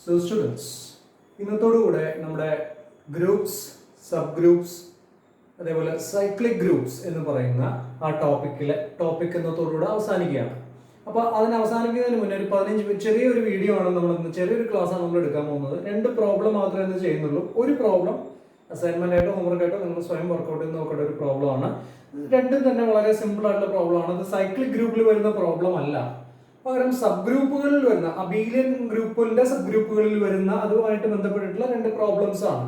So students, ഇന്നത്തോടുകൂടെ നമ്മുടെ groups, sub groups, അതേപോലെ cyclic groups എന്ന് പറയുന്ന ആ ടോപ്പിക് ഇന്നത്തോടുകൂടെ അവസാനിക്കുകയാണ്. അപ്പോൾ അതിന് അവസാനിക്കുന്നതിന് മുന്നേ ഒരു 15 ചെറിയൊരു വീഡിയോ ആണ് ചെറിയൊരു ക്ലാസ്സാണ് നമ്മൾ എടുക്കാൻ പോകുന്നത്. 2 പ്രോബ്ലം മാത്രമേ ഇന്ന് ചെയ്യുന്നുള്ളൂ. ഒരു പ്രോബ്ലം അസൈൻമെന്റ് ആയിട്ടോ ഹോംവർക്ക് ആയിട്ടോ നിങ്ങൾ സ്വയം വർക്കൗട്ട് ചെയ്ത് നോക്കേണ്ട ഒരു പ്രോബ്ലം ആണ്. രണ്ടും തന്നെ വളരെ സിമ്പിൾ ആയിട്ടുള്ള പ്രോബ്ലം ആണ്. അത് സൈക്ലിക് ഗ്രൂപ്പിൽ വരുന്ന പ്രോബ്ലം അല്ല, പകരം സബ് ഗ്രൂപ്പുകളിൽ വരുന്ന അബീലിയൻ ഗ്രൂപ്പിന്റെ സബ് ഗ്രൂപ്പുകളിൽ വരുന്ന അതുമായിട്ട് ബന്ധപ്പെട്ടിട്ടുള്ള 2 പ്രോബ്ലംസ് ആണ്.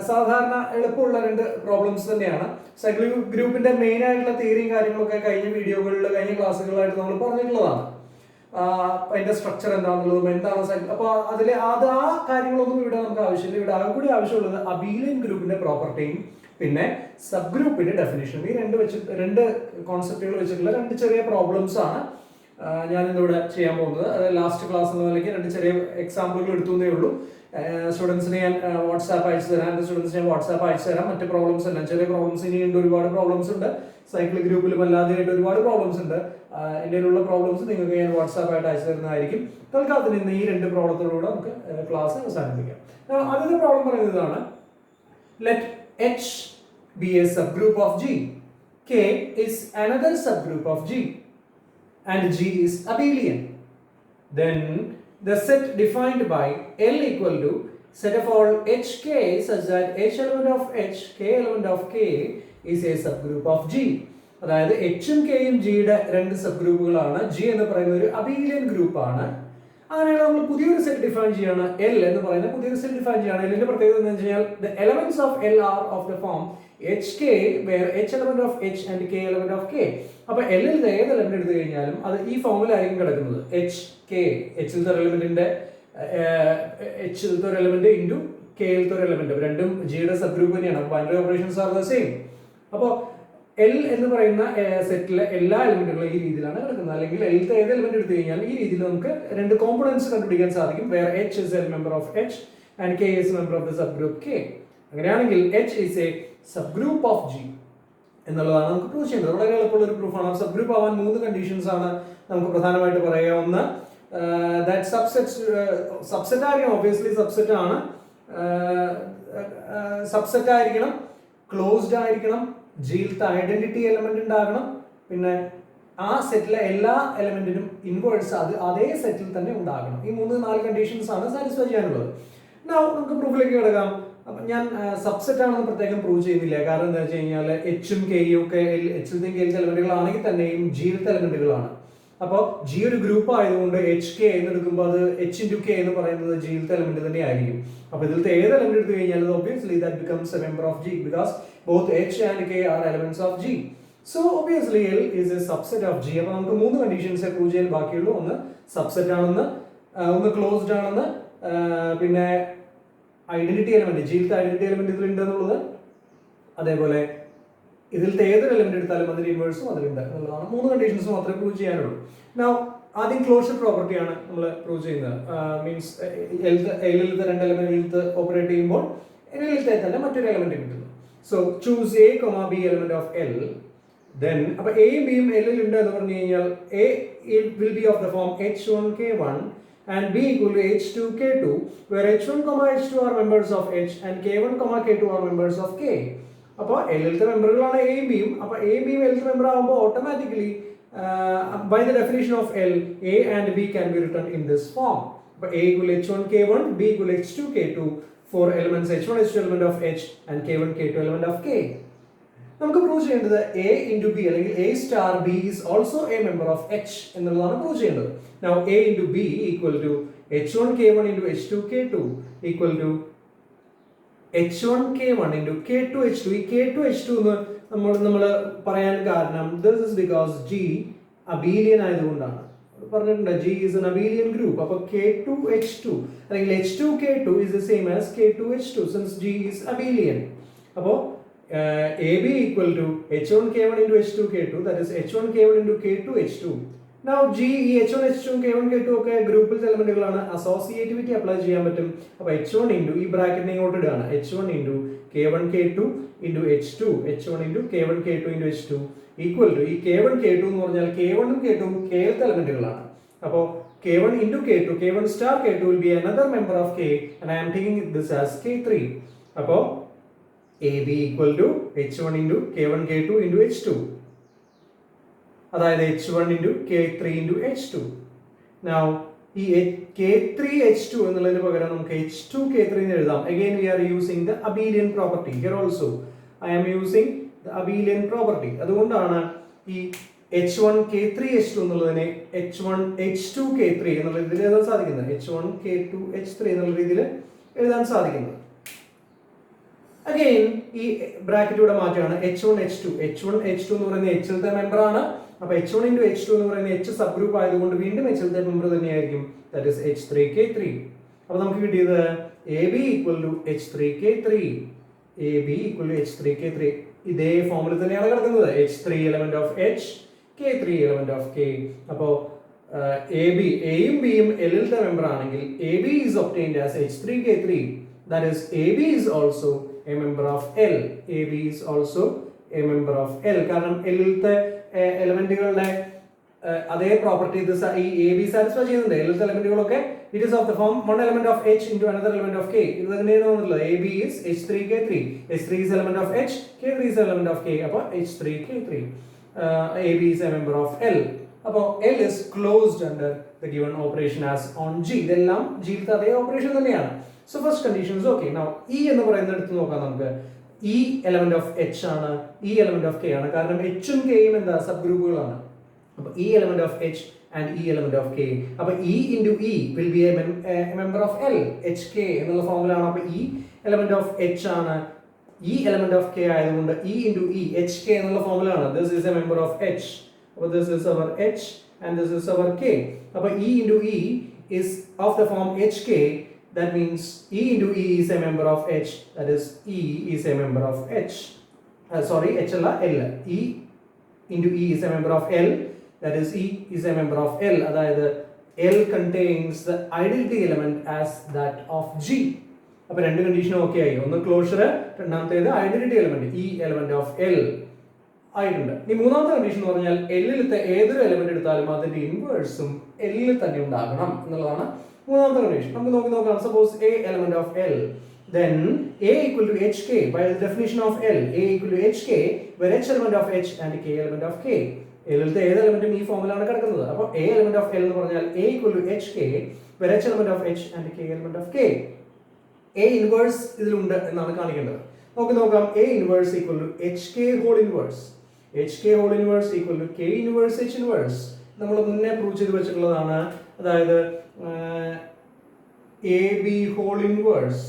സാധാരണ എളുപ്പമുള്ള 2 പ്രോബ്ലംസ് തന്നെയാണ്. സൈക്ലിക് ഗ്രൂപ്പിന്റെ മെയിൻ ആയിട്ടുള്ള തിയറിയും കാര്യങ്ങളൊക്കെ കഴിഞ്ഞ വീഡിയോകളിൽ കഴിഞ്ഞ ക്ലാസ്സുകളായിട്ട് നമ്മൾ പറഞ്ഞിട്ടുള്ളതാണ്. അതിന്റെ സ്ട്രക്ചർ എന്താണെന്നുള്ളതും എന്താണ് അപ്പൊ അതിൽ ആ കാര്യങ്ങളൊന്നും ഇവിടെ നമുക്ക് ആവശ്യമില്ല. ഇവിടെ ആകെ കൂടി ആവശ്യമുള്ളത് അബീലിയൻ ഗ്രൂപ്പിന്റെ പ്രോപ്പർട്ടിയും പിന്നെ സബ് ഗ്രൂപ്പിന്റെ ഡെഫിനേഷനും. ഈ 2 കോൺസെപ്റ്റുകൾ വെച്ചിട്ടുള്ള 2 ചെറിയ പ്രോബ്ലംസ് ആണ് ഞാൻ ഇന്നിവിടെ ചെയ്യാൻ പോകുന്നത്. അത് ലാസ്റ്റ് ക്ലാസ് എന്ന നിലയ്ക്ക് 2 ചെറിയ എക്സാമ്പിളുകൾ എടുത്തുന്നേ ഉള്ളൂ. സ്റ്റുഡൻസിന് ഞാൻ വാട്സാപ്പ് അയച്ചു തരാം. എൻ്റെ സ്റ്റുഡൻസിന് ഞാൻ വാട്സാപ്പ് അയച്ചു തരാം. മറ്റ് പ്രോബ്ലംസ് എല്ലാം ചെറിയ പ്രോബ്ലംസ് ഇനിയുണ്ട്, ഒരുപാട് പ്രോബ്ലംസ് ഉണ്ട്. സൈക്ലിക് ഗ്രൂപ്പിലും അല്ലാതെയായിട്ട് ഒരുപാട് പ്രോബ്ലംസ് ഉണ്ട്. ഇന്ത്യയിലുള്ള പ്രോബ്ലംസ് നിങ്ങൾക്ക് ഞാൻ വാട്സാപ്പ് ആയിട്ട് അയച്ചു തരുന്നതായിരിക്കും. തൽക്കാലത്തിന് ഇന്ന് ഈ 2 പ്രോബ്ലത്തിലൂടെ നമുക്ക് ക്ലാസ് അവസാനിപ്പിക്കാം. ആദ്യത്തെ പ്രോബ്ലം പറയുന്നതാണ്, let H be a subgroup of G, K is another subgroup of G, and G is abelian. Then the set defined by L equal to set of all HK such that H element of H, K element of K is a subgroup of G. അതായത് എച്ചും കെയും ജിയുടെ 2 sub ഗ്രൂപ്പുകളാണ്. G എന്ന് പറയുന്ന ഒരു Abelian group ആണ്. അങ്ങനെയാണ് നമ്മൾ പുതിയൊരു സെറ്റ് ഡിഫൈൻ ചെയ്യാണ്. എൽ എന്ന് പറയുന്ന പുതിയൊരു സെറ്റ് ഡിഫൈൻ ചെയ്യാണ്. എല്ലിന്റെ പ്രത്യേകത എന്ന് വെച്ച് കഴിഞ്ഞാൽ the elements of L are of the form HK where H element of H and K element of K. അപ്പൊ എല്ലിൽ ഏത് എലമെന്റ് എടുത്തു കഴിഞ്ഞാലും അത് ഈ ഫോമിലായിരിക്കും കിടക്കുന്നത്. എച്ച് കെ, എച്ചിലത്തെ ഒരു എലമെന്റിന്റെ എച്ചിലത്തെ ഒരു എലമെന്റ് ഇൻറ്റു കെയിലത്തെ ഒരു എലമെന്റ്, രണ്ടും ജിയുടെ സബ് ഗ്രൂപ്പ് തന്നെയാണ്. അപ്പൊ binary operations are the same. അപ്പോൾ എൽ എന്ന് പറയുന്ന സെറ്റിലെ എല്ലാ എലിമെന്റുകളും ഈ രീതിയിലാണ് കിടക്കുന്നത്. അല്ലെങ്കിൽ എല്ലിത്തെ ഏത് എലിമെന്റ് എടുത്തു കഴിഞ്ഞാൽ ഈ രീതിയിൽ നമുക്ക് 2 കോമ്പണൻസ് കണ്ടുപിടിക്കാൻ സാധിക്കും. Where H is a member of H and K is member of the sub group K. അങ്ങനെയാണെങ്കിൽ H is a sub group of G എന്നുള്ളതാണ് നമുക്ക് പ്രൂവ് ചെയ്യുന്നത്. വളരെ എളുപ്പമുള്ള ഒരു പ്രൂഫാണ്. സബ് ഗ്രൂപ്പ് ആവാൻ 3 കണ്ടീഷൻസ് ആണ് നമുക്ക് പ്രധാനമായിട്ട് പറയുക. ഒന്ന്, ദാറ്റ് സബ്സെറ്റ് ആയിരിക്കണം. ഒബ്വിയസ്ലി സബ്സെറ്റ് ആണ്. സബ്സെറ്റ് ആയിരിക്കണം, ക്ലോസ്ഡ് ആയിരിക്കണം, ജിയിലത്തെ ഐഡന്റിറ്റി എലമെന്റ് ഉണ്ടാകണം, പിന്നെ ആ സെറ്റിലെ എല്ലാ എലമെന്റിനും ഇൻവേഴ്സ് അതേ സെറ്റിൽ തന്നെ ഉണ്ടാകണം. ഈ 3-4 കണ്ടീഷൻസ് ആണ് സാറ്റിസ്ഫൈ ചെയ്യാനുള്ളത്. നമുക്ക് പ്രൂഫിലേക്ക് കിടക്കാം. അപ്പൊ ഞാൻ സബ്സെറ്റ് ആണെന്ന് പ്രത്യേകം പ്രൂവ് ചെയ്യുന്നില്ല. കാരണം എന്താ വെച്ച് കഴിഞ്ഞാൽ എച്ചും കെയും ഒക്കെ എച്ചിലത്തെയും കെയിലത്തെ എലമെന്റുകളാണെങ്കിൽ തന്നെയും ജിയിലത്തെ എലമെന്റുകളാണ്. അപ്പോൾ ജി ഒരു ഗ്രൂപ്പ് ആയതുകൊണ്ട് എച്ച് കെ എന്ന് എടുക്കുമ്പോൾ അത് എച്ച് ഇൻറ്റു കെ എന്ന് പറയുന്നത് ജിയിലത്തെ എലമെന്റ് തന്നെ ആയിരിക്കും. അപ്പൊ ഇതിലത്തെ ഏത് എലമെന്റ് എടുത്തു കഴിഞ്ഞാൽ obviously that becomes a member of G because both H and K are elements of G. So obviously L is a subset of G. അപ്പോൾ നമുക്ക് 3 കണ്ടീഷൻസ് പ്രൂവ് ചെയ്യാൻ ബാക്കിയുള്ളൂ. ഒന്ന് സബ്സെറ്റ് ആണെന്ന്, ഒന്ന് ക്ലോസ്ഡ് ആണെന്ന്, പിന്നെ ഐഡന്റിറ്റി എലമെന്റ് ജിയിലത്തെ ഐഡന്റിറ്റി എലമെന്റ് ഇതിലുണ്ട് എന്നുള്ളത്, അതേപോലെ ഇതിലത്തെ ഏതൊരു എലമെന്റ് എടുത്താലും അതിന്റെ ഇൻവേഴ്സും അതിലുണ്ട് എന്നുള്ളതാണ്. 3 കണ്ടീഷൻസ് മാത്രമേ പ്രൂവ് ചെയ്യാനുള്ളൂ. ആദ്യം ക്ലോഷർ പ്രോപ്പർട്ടിയാണ് നമ്മൾ പ്രൂവ് ചെയ്യുന്നത്. മീൻസ് എല്ലിലത്തെ 2 എലമെന്റ് ഓപ്പറേറ്റ് ചെയ്യുമ്പോൾ എല്ലിലത്തെ തന്നെ മറ്റൊരു എലമെന്റ് കിട്ടുന്നു. So choose A, B element of L. Then അപ്പൊ എയും ബിയും എല്ലിൽ ഉണ്ട് എന്ന് പറഞ്ഞു കഴിഞ്ഞാൽ A will be of the form h1k1 and b equal to h2k2 where h1, h2 are members of h and k1, k2 are members of k. അപ്പോൾ എല്ലിലത്തെ മെമ്പറുകളാണ് എയും ബിയും. അപ്പൊ എയും ബിയും എല്ലിലത്തെ മെമ്പർ ആകുമ്പോൾ automatically by the definition of L, A and B can be written in this form. But A equal h1k1, B equal h2k2 for elements h1, h2 element of h and k1, k2 element of k. നമുക്ക് prove ചെയ്യേണ്ടത് A into B അല്ലെങ്കിൽ A star B is also a member of H എന്നുള്ളതാണ് prove ചെയ്യേണ്ടത്. Now A into B equal to h1k1 into h2k2 equal to h1k1 into k2h2. ഈ k2h2 എന്ന് നമ്മൾ പറയാൻ കാരണം this is because G Abelian ആയതുകൊണ്ടാണ്. പറഞ്ഞിട്ടുണ്ട് G is an abelian group. അപ്പോൾ k2h2 അല്ലെങ്കിൽ h2k2 is the same as k2h2 since G is abelian. അപ്പോൾ AB equal to h1k1 into h2k2, that is h1k1 into k2h2. Now G ഈ h1 h2 k1 k2 ഒക്കെ ഗ്രൂപ്പിലെ എലമെന്റുകളാണ്. Associativity apply ചെയ്യാൻ പറ്റും. അപ്പോൾ h1 into ഈ ബ്രാക്കറ്റിനെ ഇങ്ങോട്ട് ഇടുകയാണ്. h1 into k1 k2 into h2, h1 into k1 k2 into h2 equal to ഈ k1 k2 എന്ന് പറഞ്ഞാൽ k1 ഉം k2 ഉം kth എലമെന്റുകളാണ്. അപ്പോൾ K1 into K2, K1 star K2 will be another member of K, and I am taking this as K3. അപ്പോൾ AB equal to H1 into K1 K2 into H2. അതായത് H1 into K3 into H2. Now ഈ K3 H2 എന്നുള്ളതിന് പകരം നമുക്ക് H2 K3 എന്ന് എഴുതാം. Again we are using the abelian property. Here also I am using the abelian property. അതുകൊണ്ടാണ് ഈ H1 K3 H2 എന്നുള്ളതിനെ H1 H2 K3 എന്നുള്ള രീതിയിൽ എഴുതാൻ സാധിക്കുന്നത്. H1 K2 H3 എന്നുള്ള രീതിയിൽ എഴുതാൻ സാധിക്കുന്നത്. അഗൈൻ ഈ ബ്രാക്കറ്റ് ഇവിടെ മാറ്റുകയാണ്. H1 H2 എന്ന് പറയുന്നത് H ലത്തെ മെമ്പർ ആണ്. അപ്പൊ H1 into H2 എന്ന് പറയുന്നത് H സബ് ഗ്രൂപ്പ് ആയതുകൊണ്ട് വീണ്ടും H ലത്തെ മെമ്പർ തന്നെയായിരിക്കും. That is H3 K3. അപ്പൊ നമുക്ക് കിട്ടിയത് AB equal to H3 K3. AB equal to H3 K3. ഇതേ ഫോമിൽ തന്നെയാണ് കിടക്കുന്നത്. H3 element of H, K3 element of K. അപ്പോൾ AB Aയും Bയും L ത്തെ മെമ്പർ ആണെങ്കിൽ AB is obtained as H3 K3. That is AB is also a member of L. AB is also a member of L. കാരണം L ത്തെ എലമെന്റുകളുടെ അതേ property ഈ AB satisfy ചെയ്യുന്നുണ്ട്. L ത്തെ എലമെന്റുകളൊക്കെ it is of the form one element of H into another element of K. ഇത് തന്നെയാണ് വന്നിട്ടുള്ളത്. AB is H3 K3. H3 is element of H, K3 is element of K. അപ്പോൾ H3 K3. AB is a member of L. അപ്പോൾ L is closed under the given operation as on G. ഇതെല്ലാം G യുടെ അതേ operation തന്നെയാണ്. So first condition is okay. Now E എന്ന് പറയുന്നത് എടുത്ത് നോക്കാം നമുക്ക്. E element of H ആണ്, E element of K ആണ്. കാരണം H ഉം K ഉം എന്താ സബ് ഗ്രൂപ്പുകളാണ്. അപ്പോൾ E element of H and E element of K. അപ്പോൾ E into E will be a member of L. HK എന്നുള്ള ഫോമിലാണ്. അപ്പോൾ E element of H ആണ്, E element of K ആയതുകൊണ്ട് E into E HK എന്നുള്ള ഫോമിലാണ്. This is a member of H. അപ്പോൾ this is our H and this is our K. അപ്പോൾ E into E is of the form HK. That means E into E is a member of H. That is E is a member of H. H അല്ല L. E into E is a member of L. That is E is a member of L. അതായത് L contains the identity element as that of G. അപ്പോൾ രണ്ട് കണ്ടീഷനും okay ആയി. ഒന്ന് closure, രണ്ടാമത്തേത് identity element E element of L ആയിട്ടുണ്ട്. ഇനി മൂന്നാമത്തെ condition എന്ന് പറഞ്ഞാൽ L-ലത്തെ ഏതൊരു എലമെന്റ് എടുത്താലും അതിന്റെ ഇൻവേഴ്സും L തന്നെ ഉണ്ടാകണം എന്നുള്ളതാണ് മൂന്നാമത്തെ കണ്ടീഷൻ. നമുക്ക് നോക്കാം. Suppose A element of L, then A equal to HK. By the definition of L, A equal to HK, where H element of H and K element of K. L-ലത്തെ ഏത് എലമെന്റും ഈ ഫോമിലാണ് കിടക്കുന്നത്. അപ്പോൾ A element of L എന്ന് പറഞ്ഞാൽ A equal to HK, where H element of H and K element of K. A inverse ഇതിലുണ്ട് എന്നാണ് കാണിക്കേണ്ടത്. നമുക്ക് നോക്കാം. A inverse equal to HK whole inverse. HK whole inverse equal to K inverse H inverse. നമ്മൾ മുന്നേ prove ചെയ്ത് വെച്ചിട്ടുള്ളതാണ്. അതായത് AB whole inverse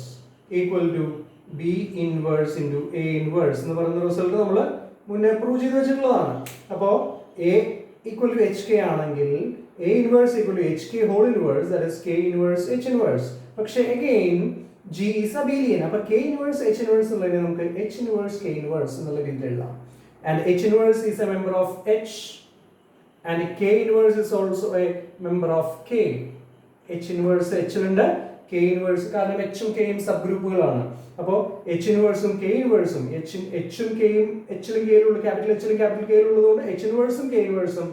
equal to B inverse into A inverse എന്ന് പറയുന്ന റിസൾട്ട് നമ്മൾ മുന്നേ പ്രൂവ് ചെയ്ത് വെച്ചിട്ടുള്ളതാണ്. അപ്പോൾ A equal to HK ആണെങ്കിൽ A inverse equal to HK whole inverse, that is K inverse H inverse. പക്ഷേ again G is abelian. അപ്പോൾ K inverse H inverse എന്നുള്ളതിനെ നമുക്ക് H inverse K inverse എന്നുള്ള രീതിയിൽ എഴുതാം. And H inverse is a member of H and K inverse is also a member of K. H inverse H ലുണ്ട്, K inverse കാരണം H ഉം K ഉം sub ഗ്രൂപ്പുകളാണ്. അപ്പോൾ H inverse ഉം K inverse ഉം H ഉം K ഉം H ലും K ലും ഉള്ള ക്യാപിറ്റൽ H ലും ക്യാപിറ്റൽ K ലും ഉള്ളതുകൊണ്ട് H inverse ഉം K inverse ഉം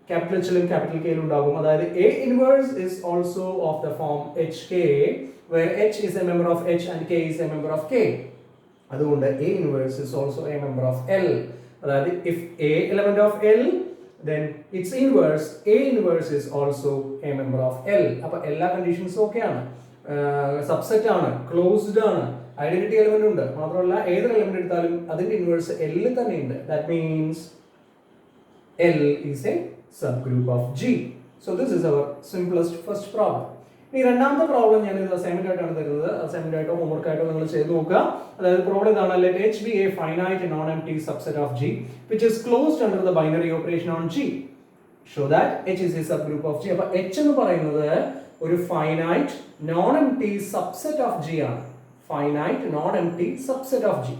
ക്യാപിറ്റൽ H ലും ക്യാപിറ്റൽ K ലും ഉണ്ടാകും. അതായത് A inverse is also of the form HK, where H is a member of H and K is a member of K. അതുകൊണ്ട് A inverse is also a member of L. അതായത് if A element of L, then its inverse A inverse is also a member of L. അപ്പോൾ എല്ലാ കണ്ടീഷൻസും okay ആണ്. Subset ആണ്, closed ആണ്, identity element ഉണ്ട്. മാത്രമല്ല ഏതൊരു എലമെന്റ് എടുത്താലും അതിന്റെ ഇൻവേഴ്സ് L തന്നെയുണ്ട്. That means L is a subgroup of G. So this is our simplest first problem. ഇനി രണ്ടാമത്തെ പ്രോബ്ലം ഞാൻ ഇത് അസൈൻമെന്റ് ആയിട്ടാണ് തരുന്നത്. അസൈൻമെന്റ് ആയിട്ടോ ഹോംവർക്ക് ആയിട്ടോ നിങ്ങൾ ചെയ്ത് നോക്കുക. അതായത് പ്രോബ്ലം ഇതാണ്. Let H be a finite non-empty subset of G which is closed under the binary operation on G. Show that H is a subgroup of G. അപ്പോൾ H എന്ന് പറയുന്നത് ഒരു finite non-empty subset of G ആണ്. Finite non-empty subset of G.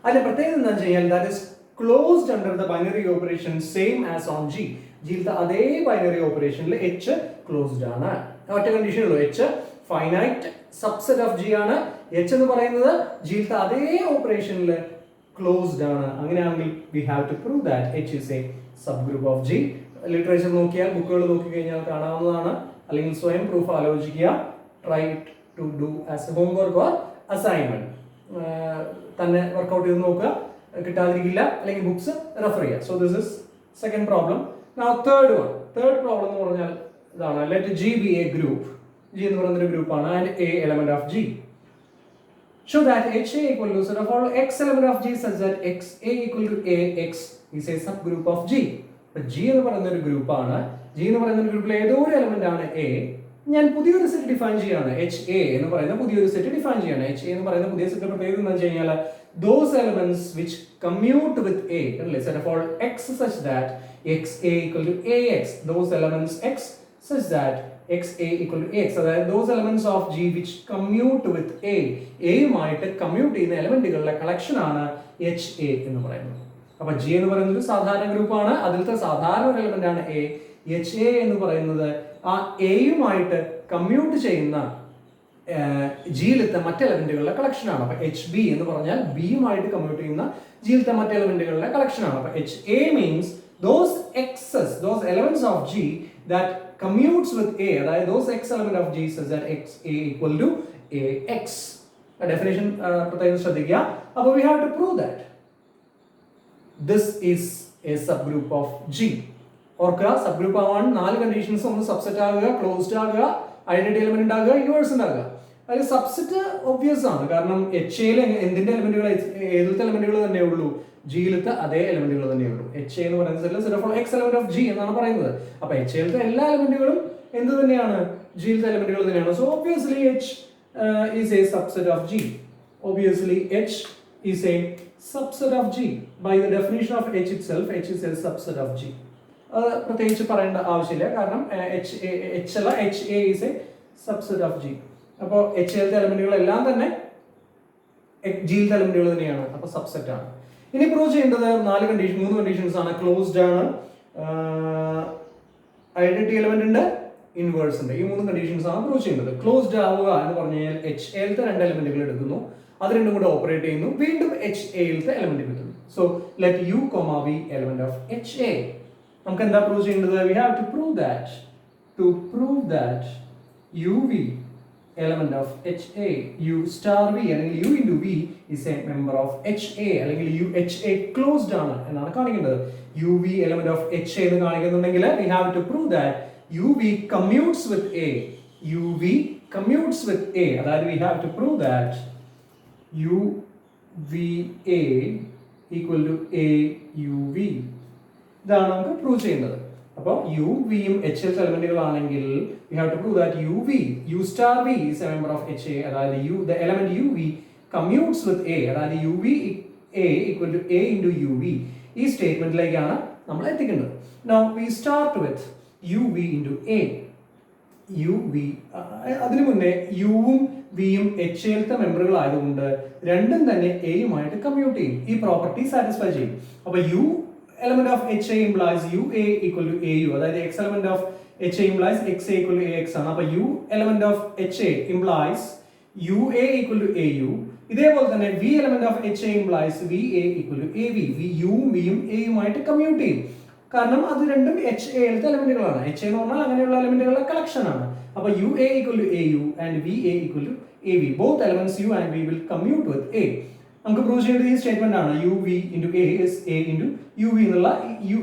അതിന്റെ പ്രത്യേകത എന്താണെന്ന് വെച്ചാൽ that is closed under the binary operation same as on G. ജിയിലത്തെ അതേ ബൈനറി ഓപ്പറേഷനിൽ H ക്ലോസ്ഡ് ആണ്. ഒറ്റ കണ്ടീഷൻ ഉള്ളൂ. H finite subset of G ആണ്. H എന്ന് പറയുന്നത് ജിയിലത്തെ അതേ ഓപ്പറേഷനിൽ ക്ലോസ്ഡ് ആണ്. അങ്ങനെയാണെങ്കിൽ we have to prove that H is a subgroup of G. Literature നോക്കിയാൽ, ബുക്കുകൾ നോക്കിക്കഴിഞ്ഞാൽ കാണാവുന്നതാണ്. അല്ലെങ്കിൽ സ്വയം പ്രൂഫ് ആലോചിക്കുക. Try to do as a homework or assignment. തന്നെ വർക്കൗട്ട് ചെയ്ത് നോക്കുക, കിട്ടാതിരിക്കില്ല. അല്ലെങ്കിൽ ബുക്സ് റെഫർ ചെയ്യുക. So this is second problem. Third problem എന്ന് പറഞ്ഞാൽ ഇതാണ്. Let G be a group. G എന്ന് പറയുന്ന ഒരു ഗ്രൂപ്പാണ് and A element of G. Show that HA equal to set of all X element of G such that XA equal to AX is a subgroup of G. അപ്പോൾ G എന്ന് പറയുന്ന ഒരു ഗ്രൂപ്പാണ്. G എന്ന് പറയുന്ന ഒരു ഗ്രൂപ്പിലെ ഏതോ ഒരു എലമെന്റ് ആണ് A. ഞാൻ പുതിയൊരു സെറ്റ് ഡിഫൈൻ ചെയ്യാണ്. HA എന്ന് പറയുന്ന പുതിയൊരു സെറ്റ് ഡിഫൈൻ ചെയ്യാണ്. HA എന്ന് പറയുന്ന പുതിയ സെറ്റ് പ്രത്യേകത എന്ന് വെച്ച് കഴിഞ്ഞാൽ those elements which commute with A, അല്ലേ, set of all X such that XA equal to AX. Those elements X such that XA equal to AX. അതായത് those elements of G which commute with A, യുമായിട്ട് commute ചെയ്യുന്ന എലമെന്റുകളുടെ collection ആണ് HA എന്ന് പറയുന്നത്. അപ്പൊ G എന്ന് പറയുന്നത് ഒരു സാധാരണ ഗ്രൂപ്പാണ്. അതിലത്തെ സാധാരണ ഒരു എലമെന്റ് ആണ് A. HA എന്ന് പറയുന്നത് ആ എയുമായിട്ട് കമ്മ്യൂട്ട് ചെയ്യുന്ന ജിയിലത്തെ മറ്റ് എലമെന്റുകളുടെ കളക്ഷൻ ആണ്. അപ്പൊ HB എന്ന് പറഞ്ഞാൽ ബിയുമായിട്ട് കമ്മ്യൂട്ട് ചെയ്യുന്ന ജിയിലത്തെ മറ്റ് എലമെന്റുകളുടെ കളക്ഷൻ ആണ്. അപ്പൊ HA means those X's, those elements of G that commutes with A, അതായത് those X element of G such that XA equal to AX. Definition പ്രത്യേകം ശ്രദ്ധിക്കുക. അപ്പോൾ we have to prove that this is a subgroup of G. ഓർക്കുക, sub group ആവാൻ 4 conditions. ഒന്ന് subset ആകുക, closed ആകുക, identity element ഉണ്ടാകുക, യൂണിവേഴ്സ് ഉണ്ടാകുക. അതിൽ സബ്സെറ്റ് ഒബ്വിയസ് ആണ്. കാരണം HA എന്തിന്റെ എലമെന്റുകൾ, ഏതിലത്തെ എലമെന്റുകൾ തന്നെ ഉള്ളൂ, ജിയിലത്തെ അതേ എലമെന്റുകൾ തന്നെ ഉള്ളൂ. HA എന്ന് പറയുന്നത് set of X element of G എന്നാണ് പറയുന്നത്. അപ്പൊ HAയിലത്തെ എല്ലാ എലമെന്റുകളും എന്ത് തന്നെയാണ്, ജിയിലത്തെ എലമെന്റുകൾ തന്നെയാണ്. So obviously H is a subset of G. Obviously H is a subset of G. By the definition of H itself, H is a subset of G. പ്രത്യേകിച്ച് പറയേണ്ട ആവശ്യമില്ല. കാരണം HA is a subset of G. അപ്പോൾ HAയിലത്തെ എലമെന്റുകളെല്ലാം തന്നെ ജിയിലത്തെ എലമെന്റുകൾ തന്നെയാണ്. അപ്പോൾ subset ആണ്. ഇനി പ്രൂവ് ചെയ്യേണ്ടത് 3 കണ്ടീഷൻസ് ആണ്. ക്ലോസ്ഡ് ആണ്, ഐഡന്റിറ്റി എലമെന്റ് ഉണ്ട്, ഇൻവേഴ്സ് ഉണ്ട്. ഈ 3 കണ്ടീഷൻസ് ആണ് പ്രൂവ് ചെയ്യുന്നത്. ക്ലോസ്ഡ് ആവുക എന്ന് പറഞ്ഞു കഴിഞ്ഞാൽ HAയിലത്തെ 2 എലമെന്റുകൾ എടുക്കുന്നു, അത് രണ്ടും കൂടെ ഓപ്പറേറ്റ് ചെയ്യുന്നു, വീണ്ടും HAയിലത്തെ എലമെന്റ് കിട്ടുന്നു. So let U, V element of HA. നമുക്ക് എന്താ പ്രൂവ് ചെയ്യേണ്ടത്? We have to prove that UV element of HA, U star V അല്ലെങ്കിൽ U into V is a member of HA അല്ലെങ്കിൽ HA closed ആണ് എന്നാണ് കാണിക്കേണ്ടത്. UV element of HA എന്ന് കാണിക്കുന്നുണ്ടെങ്കിൽ we have to prove that UV commutes with A. UV commutes with A. അതായത് we have to prove that UVA equal to AUV. ഇതാണ് നമുക്ക് prove ചെയ്യുന്നത്. അപ്പോൾ U, V യും HAയിലത്തെ എലമെന്റുകളാണെങ്കിൽ we have to prove that U star V is a member of HA. അതായത് the element UV commutes with A. അതായത് UVA equal to A into UV. ഈ സ്റ്റേറ്റ്മെന്റിലേക്കാണ് നമ്മൾ എത്തിക്കുന്നത്. Now we start with UV into A. UV അതിനു മുന്നേ യുവും വിയും HAയിലത്തെ മെമ്പറുകൾ ആയതുകൊണ്ട് രണ്ടും തന്നെ എയുമായിട്ട് കമ്മ്യൂട്ട് ചെയ്യും. ഈ പ്രോപ്പർട്ടി സാറ്റിസ്ഫൈ ചെയ്യും. അപ്പോൾ U element of HA implies UA equal to AU. അതായത് X element of HA implies XA equal to AX ആണ്. അപ്പോൾ U element of HA implies UA equal to AU. ഇതേപോലെ തന്നെ V element of HA implies VA equal to AV. യുവും വിയും എയുമായിട്ട് commute ചെയ്യും. കാരണം അത് രണ്ടും HAയിലത്തെ എലമെന്റുകളാണ്. HA എന്ന് പറഞ്ഞാൽ അങ്ങനെയുള്ള എലമെന്റുകളുടെ കളക്ഷൻ ആണ്. അപ്പോൾ UA equal to AU and VA equal to AV. Both elements U and V will commute with A. നമുക്ക് പ്രൂവ് ചെയ്യേണ്ടത് ഈ സ്റ്റേറ്റ്മെന്റ് ആണ്. UV into A is A into UV എന്നുള്ള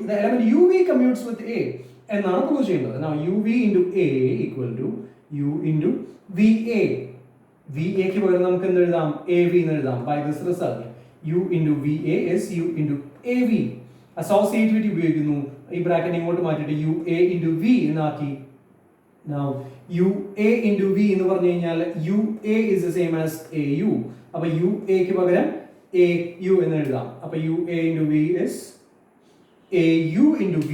the element UV commutes with A എന്നാണ് prove ചെയ്യുന്നത്. Now UV into A equal to U into VA. VAക്ക് പകരം നമുക്ക് എന്ത് എഴുതാം? AV എന്ന് എഴുതാം. By this result U into VA is U into AV. Associativity ഉപയോഗിക്കുന്നു. ഈ ബ്രാക്കറ്റ് ഇങ്ങോട്ട് മാറ്റിയിട്ട് UA into V എന്നാക്കി. Now UA into V എന്ന് പറഞ്ഞു കഴിഞ്ഞാൽ UA is the same as AU. അപ്പോൾ UAക്ക് പകരം AU എന്ന് എഴുതാം. അപ്പോൾ UA into V is AU into V.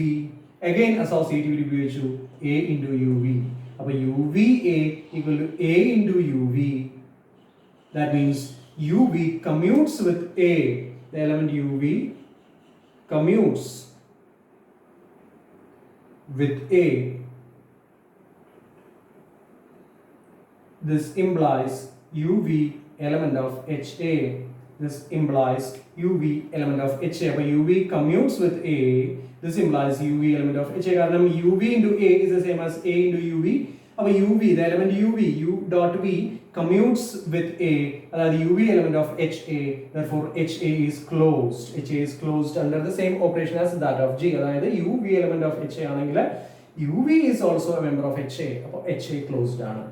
Again associativity ഉപയോഗിച്ചു. A into UV. അപ്പോൾ UVA equal to A into UV. That means UV commutes with A. The element UV commutes with A. This implies UV element of HA this implies UV element of HA. അപ്പോൾ UV commutes with A. This implies UV element of HA. കാരണം UV into A is the same as A into UV. അപ്പോൾ UV, the element UV, U dot V commutes with A, അതായത് UV element of HA. Therefore, HA is closed. HA is closed under the same operation as that of G. അതായത് UV element of HA ആണെങ്കിൽ UV is also a member of HA. അപ്പോൾ HA closed ആണ്.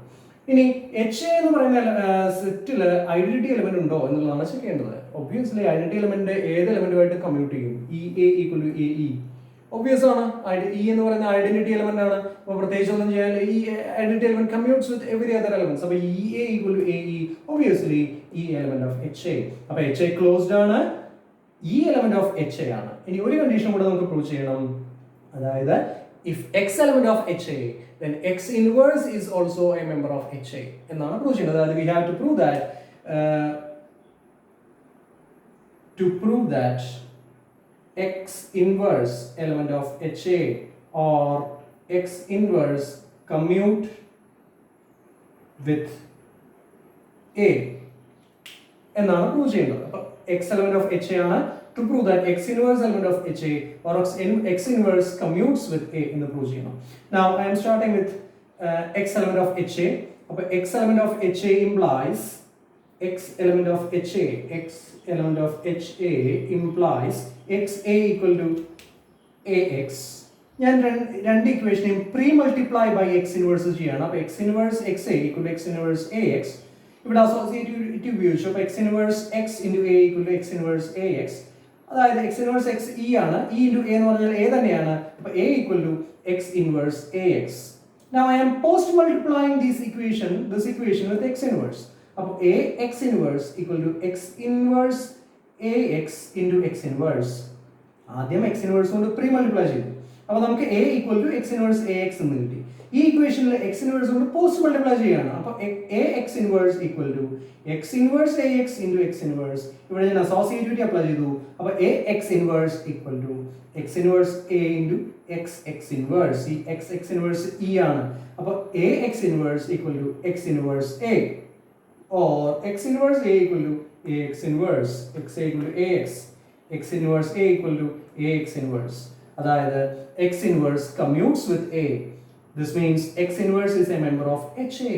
ഇനി HA എന്ന് പറയുന്ന സെറ്റിൽ identity element ഉണ്ടോ എന്നുള്ളതാണ് check ചെയ്യേണ്ടത്. ഒബ്വിയസ്ലി ഐഡന്റിറ്റി എലമെന്റ് ഏത് എലമെന്റുമായിട്ട് കമ്മ്യൂട്ട് ചെയ്യും? EA equal to AE. Obvious ആണ്. E എന്ന് പറയുന്ന ഐഡന്റിറ്റി എലമെന്റ് ആണ്. അപ്പോൾ പ്രത്യേകിച്ച് ഒന്നും ചെയ്യാൻ ഈ identity element commutes with every other elements. അപ്പോൾ EA equal to AE obviously E element of HA. അപ്പോൾ HA ക്ലോസ്ഡ് ആണ്, E element of HA ആണ്. ഇനി ഒരു കണ്ടീഷൻ കൂടെ നമുക്ക് പ്രൂവ് ചെയ്യണം. അതായത് if X element of HA, then X inverse is also a member of HA എന്നാണ് പ്രൂവ് ചെയ്യുന്നത്. അതായത് we have to prove that X inverse element of HA or X inverse commute with A എന്നാണ് prove ചെയ്യുന്നത്. അപ്പോൾ X element of HA ആണ്. To prove that X inverse element of HA or X inverse commutes with A in the proof ചെയ്യണം. Now I am starting with X element of HA. അപ്പോൾ X element of HA implies X element of HA implies XA equal to AX. ഞാൻ രണ്ട് ഇക്വേഷനെയും pre multiply by X inverse ചെയ്യാണ്. അപ്പോൾ X inverse XA equal to X inverse AX. ഇവിടെ associative ഉപയോഗിച്ചു. അപ്പോൾ X inverse X into A equal to X inverse AX. അതായത് X inverse X E ആണ്. E into A എന്ന് പറഞ്ഞാൽ A തന്നെയാണ്. അപ്പോൾ A equal to X inverse AX. Now I am post multiplying this equation with X inverse. അപ്പോൾ AX inverse equal to X inverse AX into X inverse. ആദ്യം X inverse കൊണ്ട് pre multiply ചെയ്തു. അപ്പോൾ നമുക്ക് A equal to X inverse AX എന്ന് കിട്ടി. ഈ ഇക്വേഷനിൽ X inverse കൊണ്ട് പോസ്റ്റ് മൾട്ടിപ്ലൈ ചെയ്യാണ്. അപ്പോൾ AX inverse equal to X inverse AX into X inverse. ഇവിടെ ഞാൻ അസോസിയേറ്റിവിറ്റി അപ്ലൈ ചെയ്തു. അപ്പോൾ AX inverse equal to X inverse A into X inverse. ഈ X inverse E ആണ്. അപ്പോൾ AX inverse equal to X inverse A or X inverse A equal to AX inverse. XA equal to AX. X inverse A equal to AX inverse. അതായത് X inverse commutes with A. This means X inverse is a member of HA.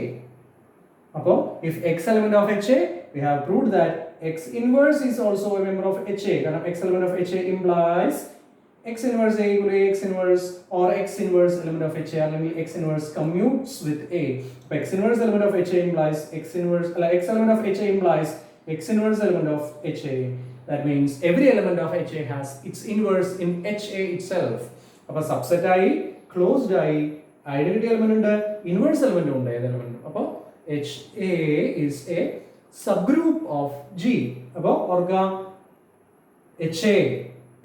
Appo if X element of HA, we have proved that X inverse is also a member of HA. Because X element of HA implies X inverse A equal to X inverse or X inverse element of HA or X inverse commutes with A. But X inverse element of HA implies X element of HA implies X inverse element of HA. That means every element of HA has its inverse in HA itself. Appo subset ആയി, closed ആയി, identity element ഉണ്ട്, inverse element ഉണ്ട്. ഏത് element? അപ്പോൾ HA is a subgroup of G. അപ്പോൾ ഓർക്കുക HA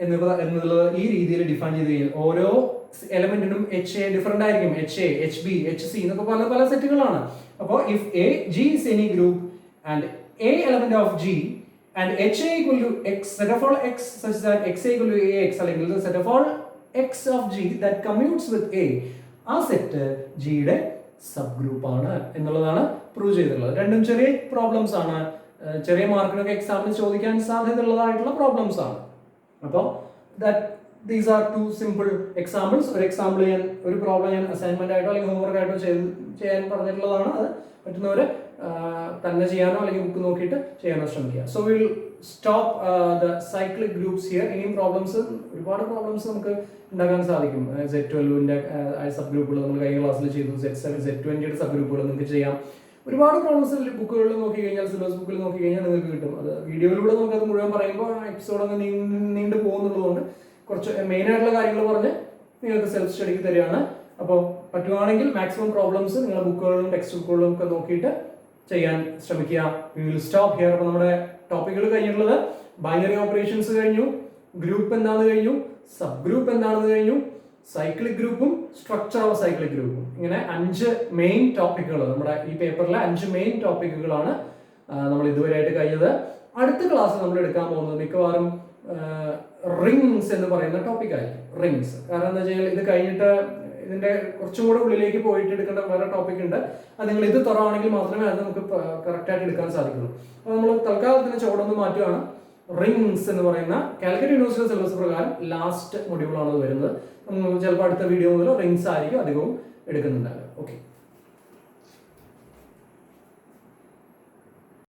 എന്നുള്ളത് ഈ രീതിയിൽ ഡിഫൈൻ ചെയ്ത് കഴിഞ്ഞാൽ ഓരോ എലമെന്റിനും HA ഡിഫറെന്റ് ആയിരിക്കും. HA, HB, HC എന്നൊക്കെ പല പല സെറ്റുകളാണ്. അപ്പോൾ if G is any group and A element of G and HA equal to X, set of all X such that XA equal to AX അല്ലെങ്കിൽ set of all X of G that commutes with A, ആ set ജിയുടെ sub group ആണ് എന്നുള്ളതാണ് prove ചെയ്തിട്ടുള്ളത്. രണ്ടും ചെറിയ problems ആണ്, ചെറിയ മാർക്കിനൊക്കെ എക്സാമിന് ചോദിക്കാൻ സാധ്യതയുള്ളതായിട്ടുള്ള പ്രോബ്ലംസ് ആണ്. അപ്പോൾ these are two simple examples. ഒരു പ്രോബ്ലം ഞാൻ അസൈൻമെന്റ് ആയിട്ടോ അല്ലെങ്കിൽ ഹോംവർക്ക് ആയിട്ടോ ചെയ്യാൻ പറഞ്ഞിട്ടുള്ളതാണ്. അത് പറ്റുന്നവർ തന്നെ ചെയ്യാനോ അല്ലെങ്കിൽ ബുക്ക് നോക്കിയിട്ട് ചെയ്യാനോ ശ്രമിക്കുക. So will stop the cyclic groups here. ഇനിയും ഒരുപാട് പ്രോബ്ലംസ് നമുക്ക് ഉണ്ടാക്കാൻ സാധിക്കും. Z12ന്റെ സബ് ഗ്രൂപ്പുകൾ നമ്മൾ കഴിഞ്ഞ ക്ലാസ്സിൽ ചെയ്തു. Z20യുടെ സബ് ഗ്രൂപ്പുകൾ നിങ്ങൾക്ക് ചെയ്യാം. ഒരുപാട് പ്രോബ്ലംസ് ബുക്കുകളിൽ നോക്കി കഴിഞ്ഞാൽ, സിലബസ് ബുക്കിൽ നോക്കി കഴിഞ്ഞാൽ നിങ്ങൾക്ക് കിട്ടും. അത് വീഡിയോയിലൂടെ നമുക്ക് അത് മുഴുവൻ പറയുമ്പോൾ എപ്പിസോഡ് അങ്ങ് നീണ്ടു പോകുന്നുള്ളതുകൊണ്ട് കുറച്ച് മെയിൻ ആയിട്ടുള്ള കാര്യങ്ങൾ പറഞ്ഞ് നിങ്ങൾക്ക് സെൽഫ് സ്റ്റഡിക്ക് തരികയാണ്. അപ്പോൾ പറ്റുവാണെങ്കിൽ മാക്സിമം പ്രോബ്ലംസ് നിങ്ങളുടെ ബുക്കുകളിലും ടെക്സ്റ്റ് ബുക്കുകളിലും ഒക്കെ നോക്കിയിട്ട് ചെയ്യാൻ ശ്രമിക്കുക. We will stop here. അപ്പോൾ നമ്മുടെ ടോപ്പിക്കുകൾ കഴിഞ്ഞിട്ടുള്ളത് ബൈനറി ഓപ്പറേഷൻസ് കഴിഞ്ഞു, ഗ്രൂപ്പ് എന്താണെന്ന് കഴിഞ്ഞു, സബ് ഗ്രൂപ്പ് എന്താണെന്ന് കഴിഞ്ഞു, സൈക്ലിക് ഗ്രൂപ്പും സ്ട്രക്ചർ ഓഫ് സൈക്ലിക് ഗ്രൂപ്പും. ഇങ്ങനെ 5 മെയിൻ ടോപ്പിക്കുകൾ, നമ്മുടെ ഈ പേപ്പറിലെ 5 മെയിൻ ടോപ്പിക്കുകളാണ് നമ്മൾ ഇതുവരെയായിട്ട് കഴിഞ്ഞത്. അടുത്ത ക്ലാസ് നമ്മൾ എടുക്കാൻ പോകുന്നത് മിക്കവാറും റിങ്സ് എന്ന് പറയുന്ന ടോപ്പിക് ആയിരിക്കും. റിങ്സ് കാരണം എന്താ വെച്ചാൽ ഇത് കഴിഞ്ഞിട്ട് ഇതിന്റെ കുറച്ചും കൂടെ ഉള്ളിലേക്ക് പോയിട്ട് എടുക്കേണ്ട വേറെ ടോപ്പിക് ഉണ്ട്. അത് നിങ്ങൾ ഇത് തുറവാണെങ്കിൽ മാത്രമേ അത് നമുക്ക് കറക്റ്റ് ആയിട്ട് എടുക്കാൻ സാധിക്കുള്ളൂ. അപ്പോൾ നമ്മൾ തൽക്കാലത്തിന് ചുവടൊന്ന് മാറ്റുകയാണ്. റിംഗ്സ് എന്ന് പറയുന്ന കാലിക്കറ്റ് യൂണിവേഴ്സിറ്റി സിലബസ് പ്രകാരം ലാസ്റ്റ് മൊഡ്യൂളാണ് അത് വരുന്നത്. ചിലപ്പോൾ അടുത്ത വീഡിയോ മുതൽ റിംഗ്സ് ആയിരിക്കും അധികവും എടുക്കുന്നുണ്ടാകുക. ഓക്കെ.